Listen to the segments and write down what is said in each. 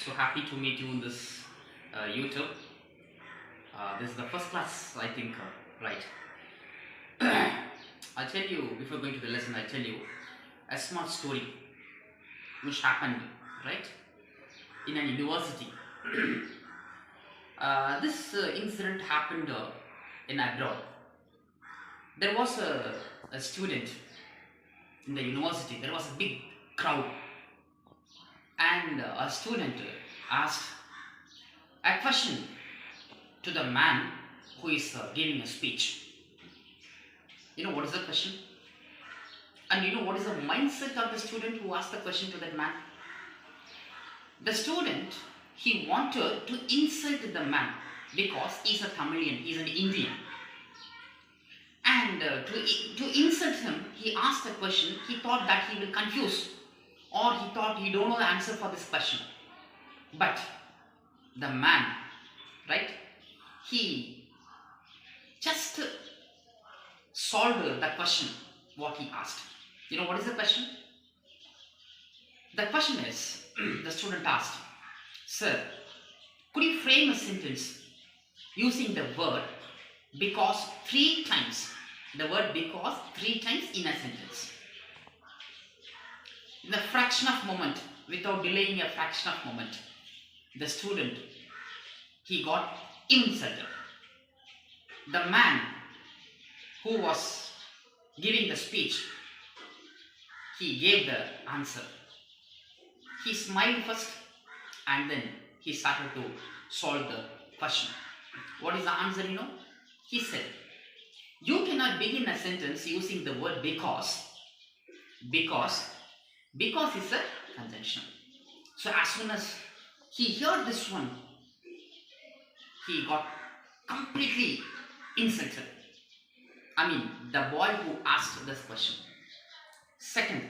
So happy to meet you in this YouTube. This is the first class, I think, right? I'll tell you, before going to the lesson, I'll tell you a small story which happened, right, in an university. This incident happened in abroad. There was a student in the university. There was a big crowd, and a student asked a question to the man who is giving a speech. You know what is the question? And you know what is the mindset of the student who asked the question to that man? The student, he wanted to insult the man because he's a Tamilian, he's an Indian. And to insult him, he asked a question. He thought that he will confuse, or he thought he don't know the answer for this question. But the man, right, he just solved the question what he asked. You know what is the question? The question is, the student asked, "Sir, could you frame a sentence using the word because three times?" The word because three times in a sentence. In a fraction of moment, without delaying a fraction of moment, the student, he got insulted. The man who was giving the speech, he gave the answer. He smiled first and then he started to solve the question. What is the answer, you know? He said, "You cannot begin a sentence using the word because is a conjunction." So as soon as he heard this one, he got completely insulted. I mean, the boy who asked this question. Second,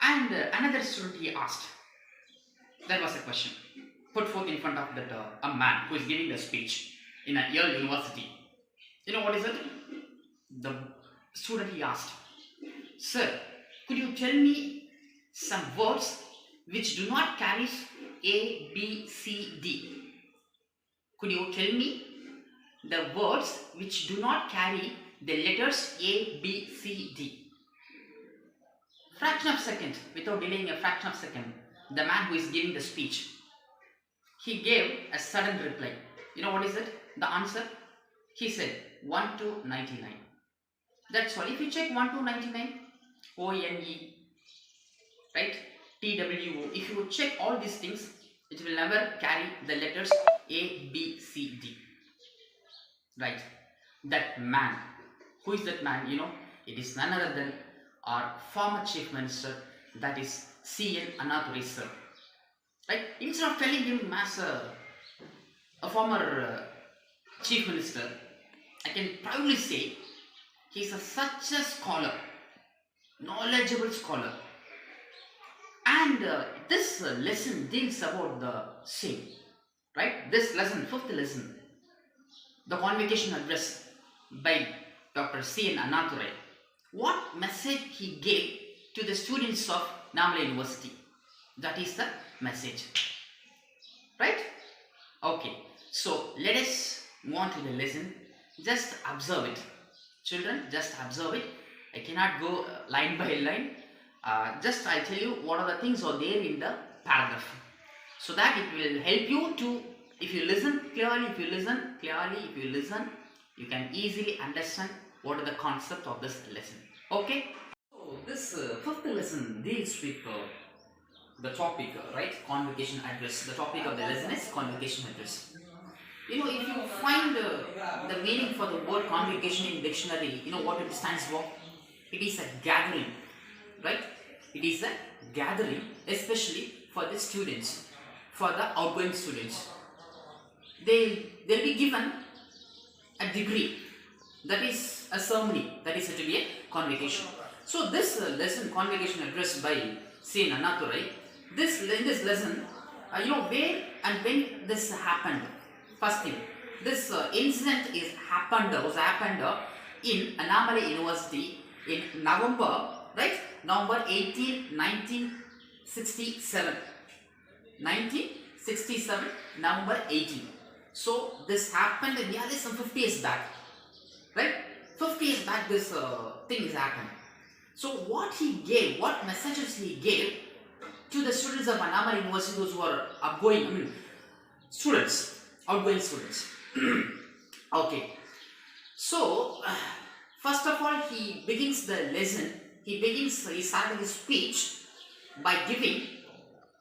and another student, he asked, there was a question put forth in front of that a man who is giving the speech in a Yale University. You know what is it? The student, he asked, "Sir, could you tell me some words which do not carry A, B, C, D? Could you tell me the words which do not carry the letters A, B, C, D?" Fraction of second, without delaying a fraction of second, the man who is giving the speech, he gave a sudden reply. You know what is it? The answer? He said 1 to 99. That's all. If you check 1 to 99, ONE, right? TWO. If you check all these things, it will never carry the letters A, B, C, D. Right? That man. Who is that man? You know, it is none other than our former chief minister, that is C.N. Annadurai sir. Right? Instead of telling him as a former chief minister, I can proudly say he is such a scholar, knowledgeable scholar. And this lesson deals about the same. Right? This lesson, fifth lesson, the Convocation Address by Dr. C.N. Annadurai. What message he gave to the students of Namla University? That is the message. Right? Okay. So let us move on to the lesson. Just observe it. Children, just observe it. I cannot go line by line. Just I'll tell you what are the things are there in the paragraph, so that it will help you to, if you listen clearly, you can easily understand what are the concept of this lesson. Okay? So this fifth lesson deals with the topic, right? Convocation address. The topic of the lesson is convocation address. You know, if you find the meaning for the word convocation in dictionary, you know what it stands for? It is a gathering, right? It is a gathering, especially for the students, for the outgoing students. They'll be given a degree, that is a ceremony, that is to be a convocation. So this lesson, convocation address by C.N. Annadurai, in this lesson, you know where and when this happened. First thing, this incident was happened in Annamalai University in November, right? November 18, 1967. 19 1867, November 18. So this happened nearly some 50 years back, right? 50 years back this thing is happened. So what he gave, what messages he gave to the students of Annamala University, those who are outgoing, outgoing students. Okay. So first of all, he begins the lesson. He started his speech by giving,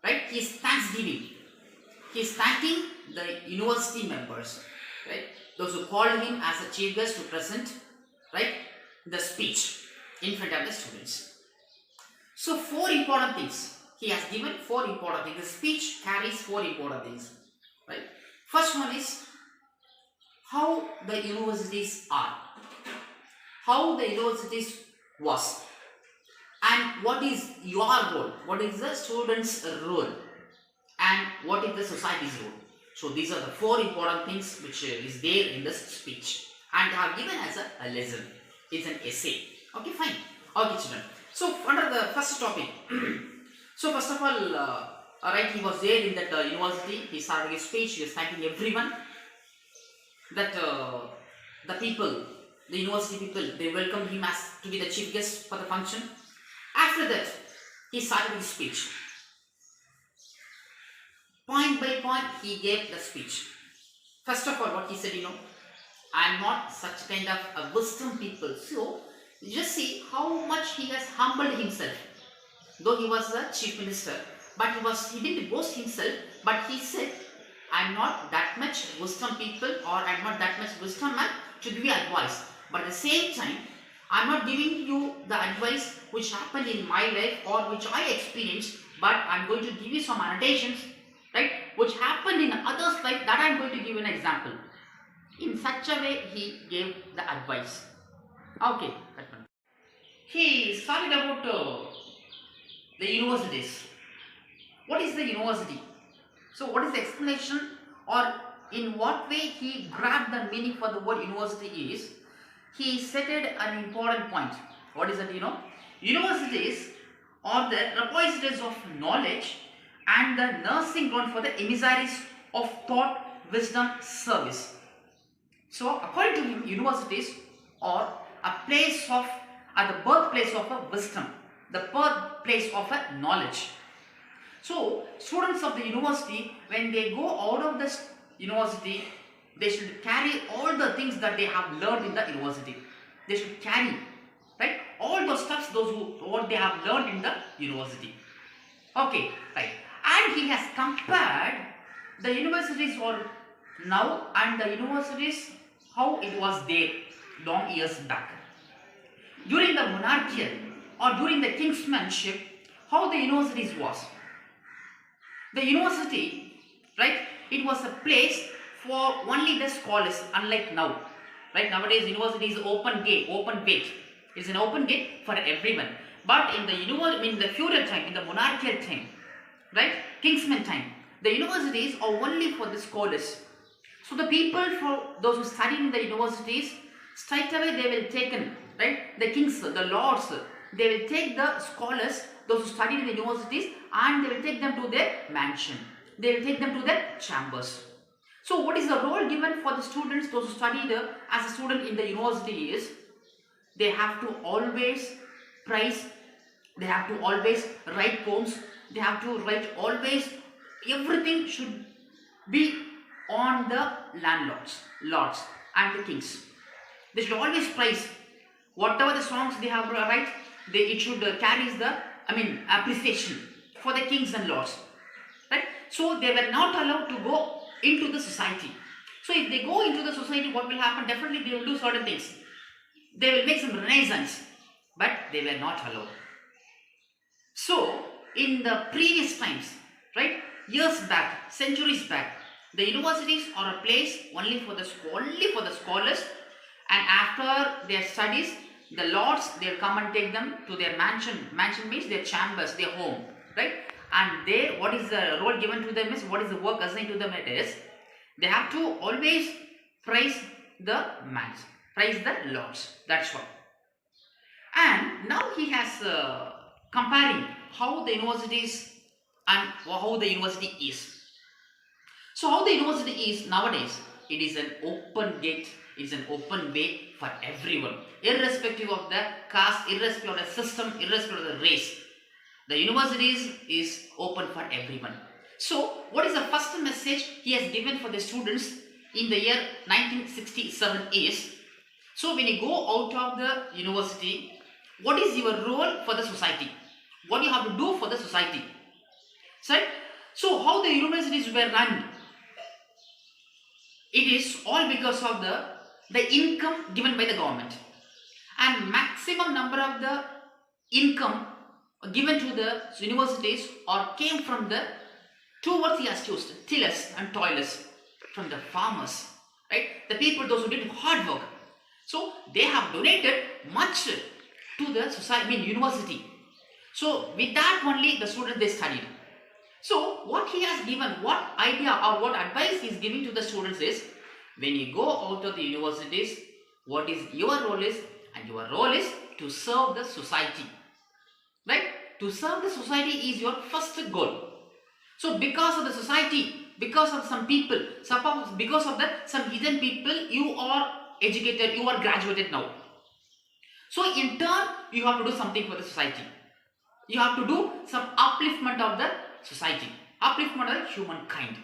right? He is thanksgiving. He is thanking the university members, right? Those who called him as a chief guest to present, right, the speech in front of the students. So 4 important things. He has given 4 important things. The speech carries 4 important things, right? First one is how the universities are, how the universities was, and what is your role, what is the student's role, and what is the society's role. So these are the 4 important things which is there in this speech, and I have given as a lesson. It's an essay. Okay, fine. Okay, children. So under the first topic, so first of all, right, he was there in that university. He started his speech. He was thanking everyone. That the people, the university people, they welcomed him as to be the chief guest for the function. After that, he started his speech. Point by point, he gave the speech. First of all, what he said, I am not such kind of a wisdom people. So, just see how much he has humbled himself. Though he was the chief minister, but he didn't boast himself, but he said, I am not that much wisdom people, or I am not that much wisdom man to give you advice. But at the same time, I am not giving you the advice which happened in my life or which I experienced, but I am going to give you some annotations, right, which happened in others' life, that I am going to give an example. In such a way, he gave the advice. Okay. He started about the universities. What is the university? So what is the explanation, or in what way he grabbed the meaning for the word university is, he stated an important point. What is that, Universities are the repositories of knowledge and the nursing ground for the emissaries of thought, wisdom, service. So according to him, universities are the birthplace of a wisdom, the birthplace of a knowledge. So students of the university, when they go out of this university, they should carry all the things that they have learned in the university. They should carry, right, all those stuffs, what they have learned in the university. Okay, right. And he has compared the universities for now and the universities how it was there long years back. During the monarchial or during the kingsmanship, how the universities was. The university, right, it was a place for only the scholars, unlike now. Right, nowadays university is open gate. It's an open gate for everyone. But in the feudal time, in the monarchical time, right, kingsman time, the universities are only for the scholars. So the people, for those who study in the universities, straight away they will take in, right, the kings, the lords, they will take the scholars, those who study in the universities, and they will take them to their mansion. They will take them to their chambers. So what is the role given for the students, those who study as a student in the university is, they have to always praise, they have to always write poems, they have to write always, everything should be on the lords and the kings. They should always praise. Whatever the songs they have to write, it should carry the appreciation for the kings and lords, right? So they were not allowed to go into the society. So if they go into the society, what will happen? Definitely they will do certain things. They will make some renaissance, but they were not allowed. So in the previous times, right, years back, centuries back, the universities are a place only for the scholars, and after their studies, the lords, they will come and take them to their mansion. Mansion means their chambers, their home, right? And they, what is the role given to them is, what is the work assigned to them, it is, they have to always praise the lords. That's what. And now he has comparing how the universities and how the university is. So how the university is nowadays, it is an open gate, it is an open way for everyone, irrespective of the caste, irrespective of the system, irrespective of the race. The universities is open for everyone. So what is the first message he has given for the students in the year 1967 is, so when you go out of the university, what is your role for the society? What you have to do for the society? So how the universities were run? It is all because of the income given by the government, and maximum number of the income given to the universities or came from the two words he has chosen, tillers and toilers, from the farmers, right? The people, those who did hard work. So they have donated much to the society, university. So with that only the students they studied. So what he has given, what idea or what advice he is giving to the students is, when you go out of the universities, what is your role is, and your role is to serve the society, right? To serve the society is your first goal. So because of the society, because of some people, suppose because of some hidden people, you are educated, you are graduated now. So in turn, you have to do something for the society. You have to do some upliftment of the society, upliftment of humankind.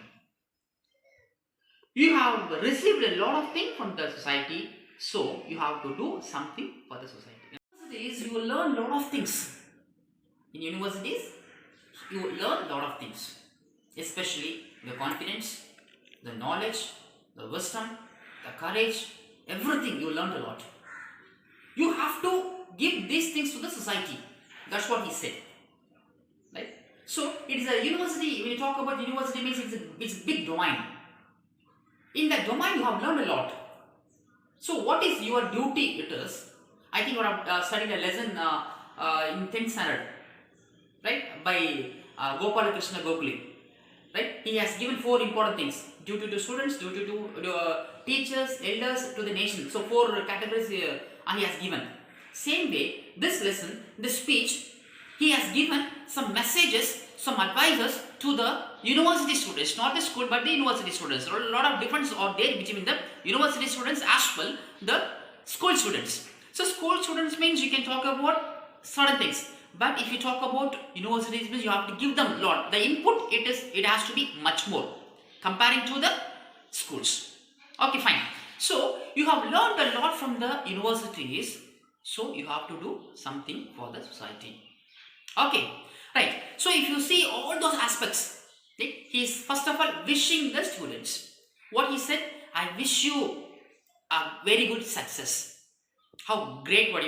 You have received a lot of things from the society, so you have to do something for the society. In universities, you will learn a lot of things. In universities, you will learn a lot of things, especially the confidence, the knowledge, the wisdom, the courage, everything you learned a lot. You have to give these things to the society. That's what he said, right? So it is a university. When you talk about university, means it's a big domain. In that domain, you have learned a lot. So what is your duty? It is, I think you have studied a lesson in 10th standard, right? By Gopala Krishna Gokhale, right? He has given 4 important things: duty to students, duty to teachers, elders, to the nation. So 4 categories he has given. Same way, this lesson, this speech, he has given some messages, some advices to the university students, not the school but the university students. A lot of difference are there between the university students as well the school students. So school students means you can talk about certain things, but if you talk about universities means you have to give them a lot. The input it has to be much more comparing to the schools. Okay, fine. So you have learned a lot from the universities, so you have to do something for the society. Okay, right. So if you see all those aspects, right, he is first of all wishing the students. What he said, I wish you a very good success. How great word,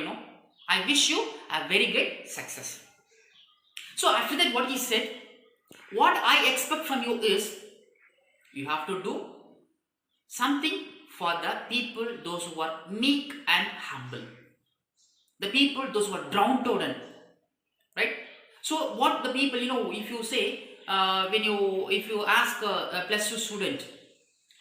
I wish you a very great success. So after that, what he said, what I expect from you is, you have to do something for the people, those who are meek and humble. The people, those who are downtrodden, right? So what the people, if you say, if you ask a plus 2 student,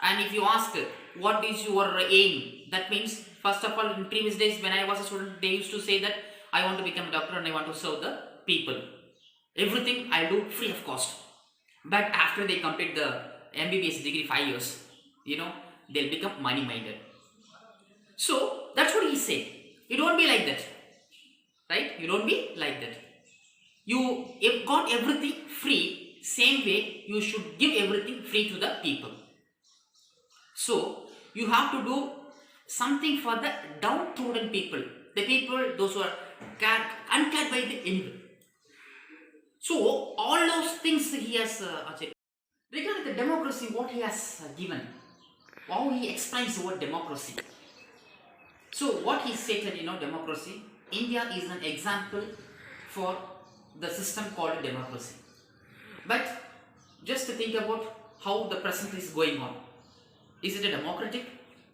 and if you ask what is your aim, that means first of all, in previous days when I was a student, they used to say that I want to become a doctor and I want to serve the people. Everything I do free of cost. But after they complete the MBBS degree 5 years, they'll become money minded. So that's what he said. You don't be like that, right? You don't be like that. You got everything free, same way you should give everything free to the people. So you have to do something for the downtrodden people, the people, those who are uncared by the enemy. So all those things he has said. Regarding the democracy, what he has given, how he explains the word democracy. So what he stated, democracy, India is an example for the system called democracy. But just to think about how the present is going on. Is it a democratic?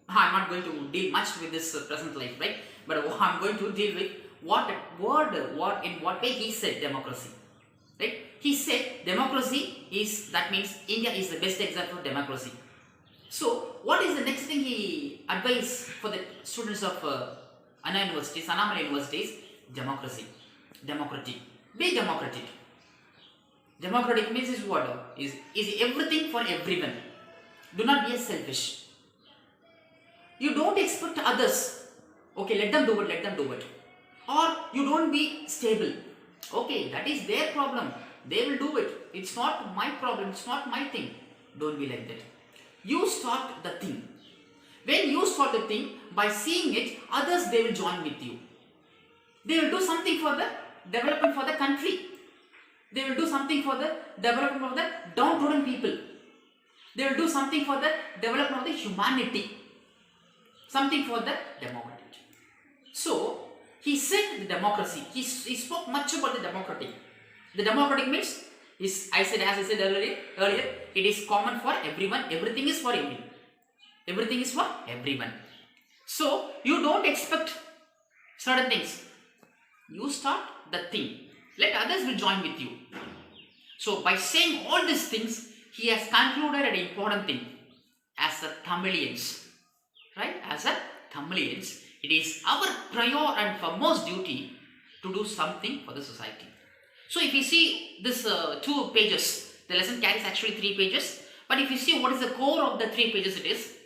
I'm not going to deal much with this present life, right? But I'm going to deal with in what way he said democracy, right? He said democracy is, that means India is the best example of democracy. So what is the next thing he advised for the students of Anna universities, Annamalai universities? Democracy, democratic. Be democratic. Democratic means is what? Is everything for everyone. Do not be a selfish. You don't expect others. Okay, let them do it, let them do it. Or you don't be stable. Okay, that is their problem. They will do it. It's not my problem, it's not my thing. Don't be like that. You start the thing. When you start the thing, by seeing it, others they will join with you. They will do something for the development for the country. They will do something for the development of the downtrodden people. They will do something for the development of the humanity. Something for the democracy. So, he said the democracy. He spoke much about the democratic. The democratic means, as I said earlier, it is common for everyone. Everything is for everyone. Everything is for everyone. So, you don't expect certain things. You start the thing. Let others will join with you. So, by saying all these things, he has concluded an important thing. As a Tamilians, right? As a Tamilians, it is our prior and foremost duty to do something for the society. So, if you see this 2 pages, the lesson carries actually 3 pages. But if you see what is the core of the 3 pages, it is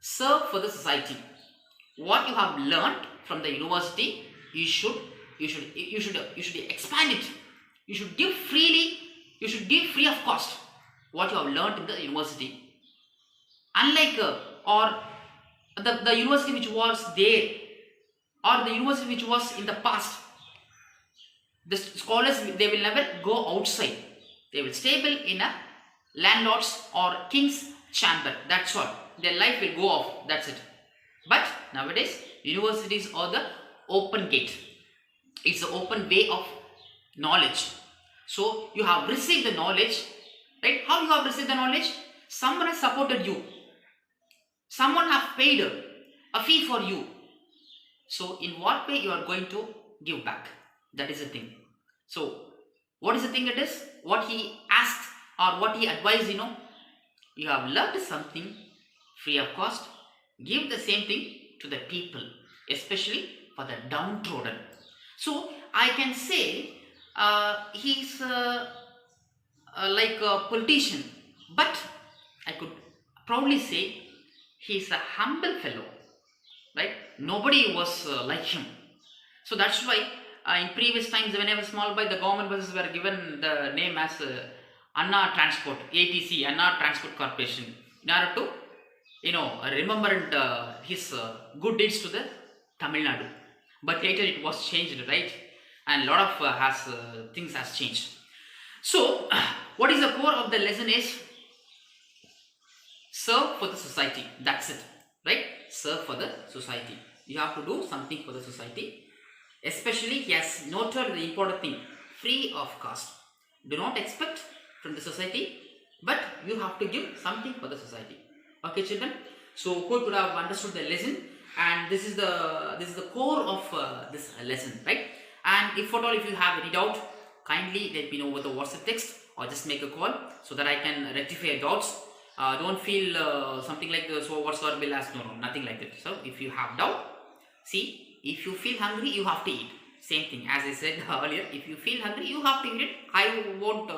serve for the society. What you have learned from the university, you should expand it. You should give freely. You should give free of cost what you have learned in the university. Unlike the university which was there, or the university which was in the past, the scholars, they will never go outside. They will stay in a landlord's or king's chamber. That's all. Their life will go off. That's it. But nowadays, universities are the open gate. It's the open way of knowledge. So you have received the knowledge, right? How you have received the knowledge? Someone has supported you. Someone has paid a fee for you. So in what way you are going to give back? That is the thing. So what is the thing it is? What he asked or what he advised, you have learned something free of cost. Give the same thing to the people, especially for the downtrodden. So I can say he's like a politician, but I could proudly say he's a humble fellow, right? Nobody was like him. So that's why in previous times, when I was small boy, the government buses were given the name as Anna Transport, ATC, Anna Transport Corporation, in order to remember his good deeds to the Tamil Nadu. But later it was changed, right? And a lot of things has changed. So, what is the core of the lesson is serve for the society. That's it, right? Serve for the society. You have to do something for the society. Especially, he has noted the important thing, free of cost. Do not expect from the society, but you have to give something for the society. Okay, children. So, who could have understood the lesson? And this is the core of this lesson, right? And if at all, if you have any doubt, kindly let me know over the WhatsApp text or just make a call so that I can rectify your doubts. Don't feel something like so what sir will ask. No, nothing like that. So if you have doubt, see, if you feel hungry, you have to eat. Same thing as I said earlier. If you feel hungry, you have to eat it. I won't.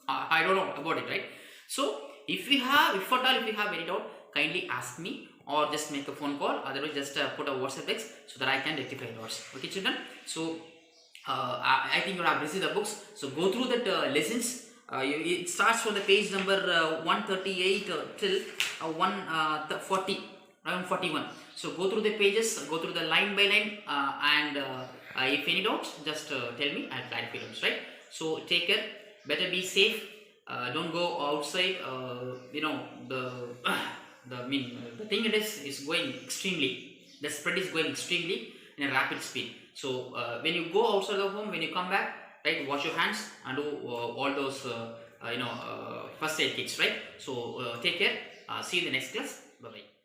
I don't know about it, right? So if you have any doubt, kindly ask me or just make a phone call. Otherwise, just put a WhatsApp text so that I can rectify your doubts. Okay, children. So I think you have received the books. So go through that lessons. It starts from the page number 138 till 140, around 41. So go through the pages, go through the line by line, and if any doubts, just tell me. I'll clarify them. Right. So take care. Better be safe. Don't go outside. The thing it is going extremely. The spread is going extremely in a rapid speed. So when you go outside the home, when you come back, right, wash your hands and do all those first aid kits, right? So take care. See you in the next class. Bye bye.